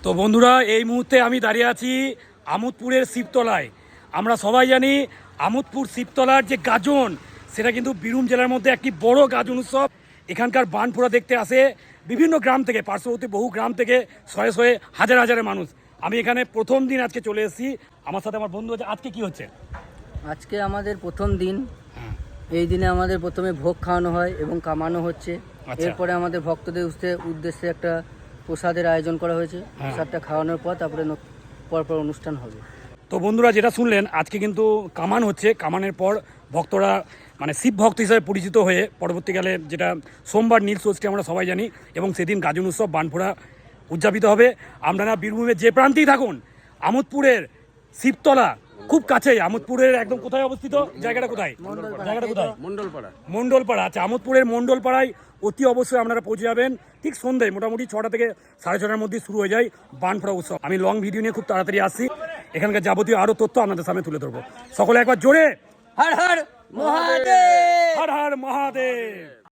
তো বন্ধুরা এই মুহূর্তে আমি দাঁড়িয়ে আছি আমোদপুরের শিবতলায়। আমরা সবাই জানি আমোদপুর শিবতলার যে গাজন সেটা কিন্তু বীরভূম জেলার মধ্যে একটি বড় গাজন উৎসব। এখানকার বানফোড়া দেখতে আসে বিভিন্ন গ্রাম থেকে, পার্শ্ববর্তী বহু গ্রাম থেকে শয়ে শয়ে হাজার হাজারের মানুষ। আমি এখানে প্রথম দিন আজকে চলে এসেছি, আমার সাথে আমার বন্ধু আছে। আজকে কি হচ্ছে? আজকে আমাদের প্রথম দিন। এই দিনে আমাদের প্রথমে ভোগ খাওয়ানো হয় এবং কামানো হচ্ছে। এরপরে আমাদের ভক্তদের উদ্দেশ্যে একটা প্রসাদের আয়োজন করা হয়েছে। প্রসাদটা খাওয়ানোর পর তারপরে পরপর অনুষ্ঠান হবে। তো বন্ধুরা যেটা শুনলেন, আজকে কিন্তু কামান হচ্ছে। কামানের পর ভক্তরা মানে শিব ভক্ত হিসাবে পরিচিত হয়ে পরবর্তীকালে যেটা সোমবার নীল ষষ্ঠী আমরা সবাই জানি, এবং সেদিন গাজন উৎসব বানফোড়া উদযাপিত হবে। আপনারা বীরভূমের যে প্রান্তেই থাকুন, আমোদপুরের শিবতলা খুব কাছেই। আমোদপুরের একদম কোথায় অবস্থিত? জায়গাটা কোথায়? মন্ডলপাড়া। আচ্ছা, আমোদপুরের মন্ডলপাড়ায় অতি অবশ্যই আপনারা পৌঁছে যাবেন ঠিক সন্ধ্যায়, মোটামুটি 6টা থেকে 6:30-র মধ্যে শুরু হয়ে যায় বানফোড়া উৎসব। আমি লং ভিডিও নিয়ে খুব তাড়াতাড়ি আসছি, এখানকার যাবতীয় আরও তথ্য আপনাদের সামনে তুলে ধরবো। সকলে একবার জোরে হর হর মহাদেব। হর হর মহাদেব।